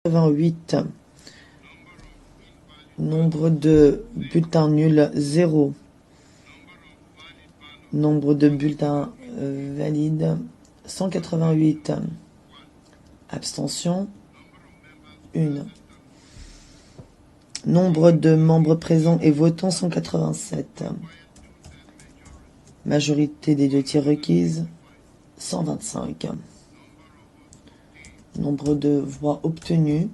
88. Nombre de bulletins nuls, 0. Nombre de bulletins valides, 188. Abstention, 1. Nombre de membres présents et votants, 187. Majorité des 2 tiers requises, 125. Nombre de voix obtenues,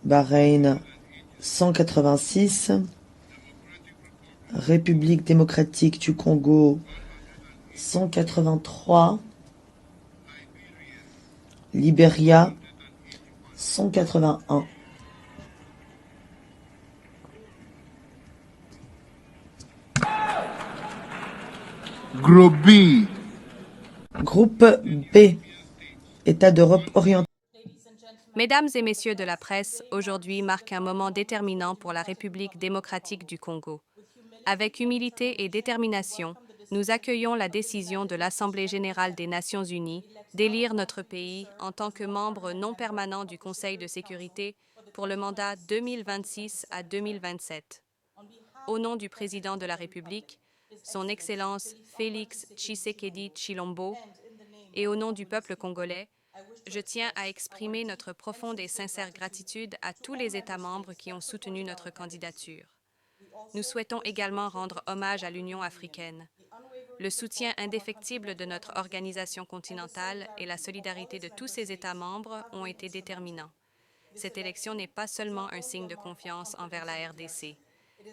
Bahreïn, 186. République démocratique du Congo, 183. Libéria, 181. Groupe B. Groupe B, État d'Europe orientale. Mesdames et messieurs de la presse, aujourd'hui marque un moment déterminant pour la République démocratique du Congo. Avec humilité et détermination, nous accueillons la décision de l'Assemblée générale des Nations unies d'élire notre pays en tant que membre non permanent du Conseil de sécurité pour le mandat 2026 à 2027. Au nom du président de la République, son Excellence Félix Tshisekedi Tshilombo, et au nom du peuple congolais, je tiens à exprimer notre profonde et sincère gratitude à tous les États membres qui ont soutenu notre candidature. Nous souhaitons également rendre hommage à l'Union africaine. Le soutien indéfectible de notre organisation continentale et la solidarité de tous ses États membres ont été déterminants. Cette élection n'est pas seulement un signe de confiance envers la RDC.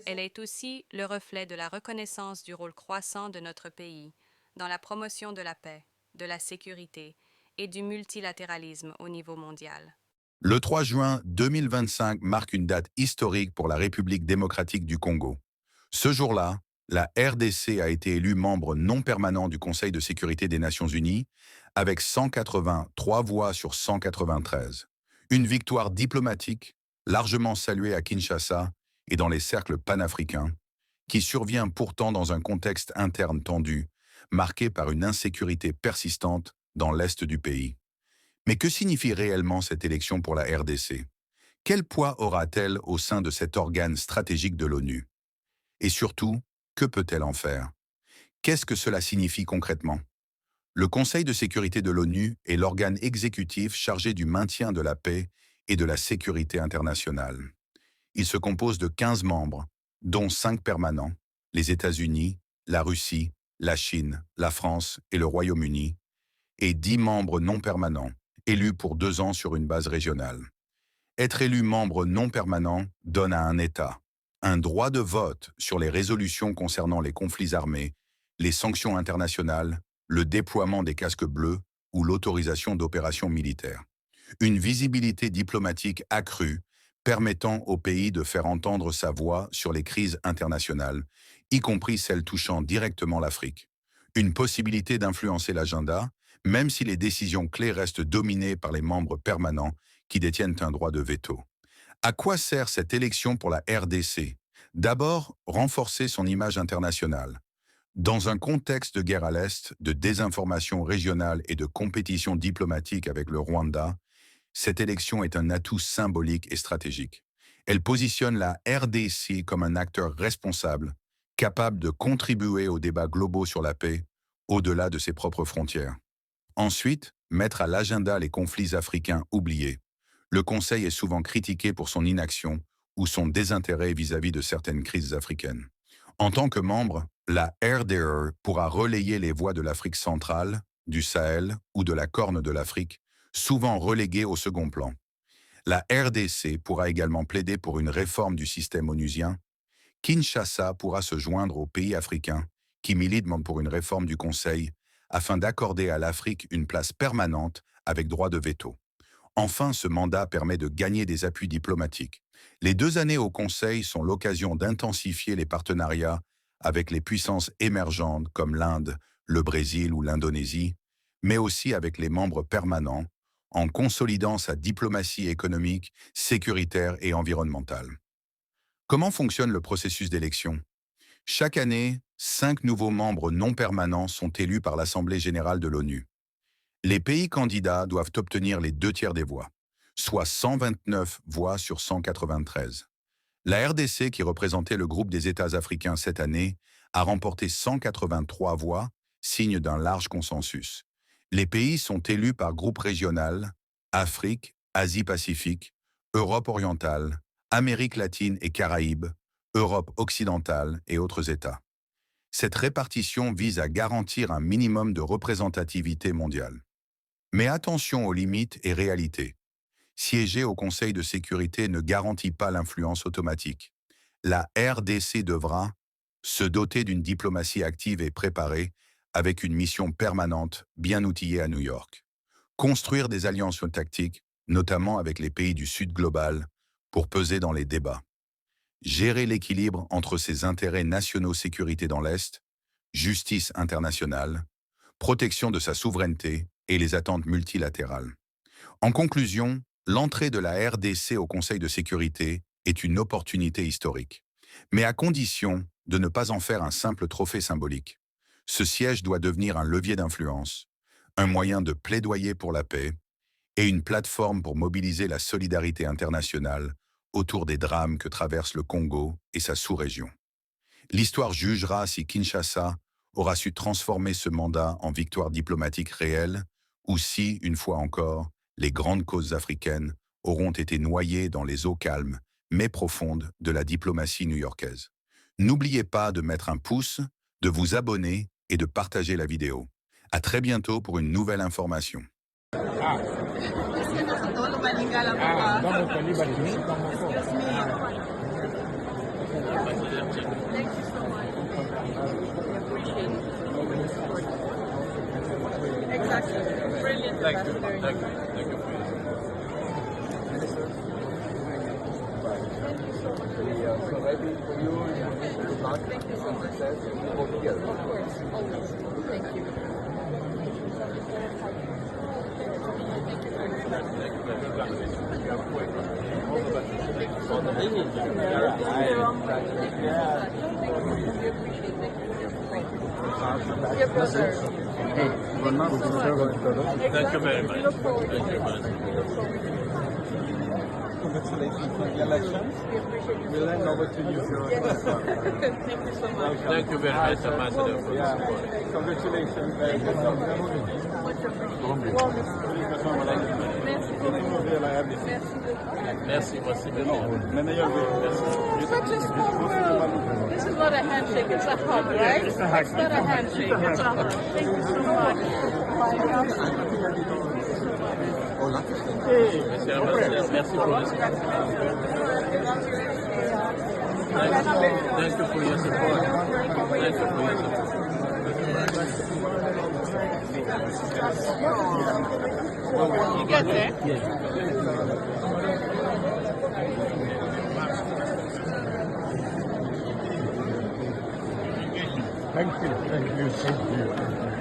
Elle est aussi le reflet de la reconnaissance du rôle croissant de notre pays dans la promotion de la paix, de la sécurité et du multilatéralisme au niveau mondial. Le 3 juin 2025 marque une date historique pour la République démocratique du Congo. Ce jour-là, la RDC a été élue membre non permanent du Conseil de sécurité des Nations unies avec 183 voix sur 193. Une victoire diplomatique largement saluée à Kinshasa et dans les cercles panafricains, qui survient pourtant dans un contexte interne tendu, marqué par une insécurité persistante dans l'est du pays. Mais que signifie réellement cette élection pour la RDC? Quel poids aura-t-elle au sein de cet organe stratégique de l'ONU? Et surtout, que peut-elle en faire? Qu'est-ce que cela signifie concrètement? Le Conseil de sécurité de l'ONU est l'organe exécutif chargé du maintien de la paix et de la sécurité internationale. Il se compose de 15 membres, dont 5 permanents, les États-Unis, la Russie, la Chine, la France et le Royaume-Uni, et 10 membres non permanents, élus pour 2 ans sur une base régionale. Être élu membre non permanent donne à un État un droit de vote sur les résolutions concernant les conflits armés, les sanctions internationales, le déploiement des casques bleus ou l'autorisation d'opérations militaires. Une visibilité diplomatique accrue permettant au pays de faire entendre sa voix sur les crises internationales, y compris celles touchant directement l'Afrique. Une possibilité d'influencer l'agenda, même si les décisions clés restent dominées par les membres permanents qui détiennent un droit de veto. À quoi sert cette élection pour la RDC? D'abord, renforcer son image internationale. Dans un contexte de guerre à l'Est, de désinformation régionale et de compétition diplomatique avec le Rwanda, cette élection est un atout symbolique et stratégique. Elle positionne la RDC comme un acteur responsable, capable de contribuer aux débats globaux sur la paix, au-delà de ses propres frontières. Ensuite, mettre à l'agenda les conflits africains oubliés. Le Conseil est souvent critiqué pour son inaction ou son désintérêt vis-à-vis de certaines crises africaines. En tant que membre, la RDR pourra relayer les voix de l'Afrique centrale, du Sahel ou de la Corne de l'Afrique, souvent reléguées au second plan. La RDC pourra également plaider pour une réforme du système onusien. Kinshasa pourra se joindre aux pays africains qui militent pour une réforme du Conseil afin d'accorder à l'Afrique une place permanente avec droit de veto. Enfin, ce mandat permet de gagner des appuis diplomatiques. Les 2 années au Conseil sont l'occasion d'intensifier les partenariats avec les puissances émergentes comme l'Inde, le Brésil ou l'Indonésie, mais aussi avec les membres permanents, en consolidant sa diplomatie économique, sécuritaire et environnementale. Comment fonctionne le processus d'élection? Chaque année, 5 nouveaux membres non permanents sont élus par l'Assemblée générale de l'ONU. Les pays candidats doivent obtenir les 2 tiers des voix. soit 129 voix sur 193. La RDC, qui représentait le groupe des États africains cette année, a remporté 183 voix, signe d'un large consensus. Les pays sont élus par groupe régional, Afrique, Asie-Pacifique, Europe orientale, Amérique latine et Caraïbes, Europe occidentale et autres États. Cette répartition vise à garantir un minimum de représentativité mondiale. Mais attention aux limites et réalités. Siéger au Conseil de sécurité ne garantit pas l'influence automatique. La RDC devra se doter d'une diplomatie active et préparée avec une mission permanente bien outillée à New York. Construire des alliances tactiques, notamment avec les pays du Sud global, pour peser dans les débats. Gérer l'équilibre entre ses intérêts nationaux sécurité dans l'Est, justice internationale, protection de sa souveraineté et les attentes multilatérales. En conclusion, l'entrée de la RDC au Conseil de sécurité est une opportunité historique, mais à condition de ne pas en faire un simple trophée symbolique. Ce siège doit devenir un levier d'influence, un moyen de plaidoyer pour la paix et une plateforme pour mobiliser la solidarité internationale autour des drames que traverse le Congo et sa sous-région. L'histoire jugera si Kinshasa aura su transformer ce mandat en victoire diplomatique réelle ou si, une fois encore, les grandes causes africaines auront été noyées dans les eaux calmes mais profondes de la diplomatie new-yorkaise. N'oubliez pas de mettre un pouce, de vous abonner et de partager la vidéo. À très bientôt pour une nouvelle information. Exactly. Brilliant. Thank you. Thank you. Thank you. So maybe for you, good luck and success for the year. Of course, always. Thank you. Your brother. Thank you very much. Look forward to Thank you, it. man. Look forward to it. Congratulations on the election. We appreciate your We'll hand over to you. Yes. Thank you so much. Thank you very much, Ambassador, for the support. Congratulations. Very good job. Much appreciated. Well, merci beaucoup. Merci beaucoup. Merci, merci beaucoup. Merci. Such a small world. This is not a handshake, it's a hug, right? It's not a handshake, it's a hug. Thank you so much. Monsieur Ambassadeur, merci pour le support. Thank you for your support. Thank you for your support. You get there? Thank you.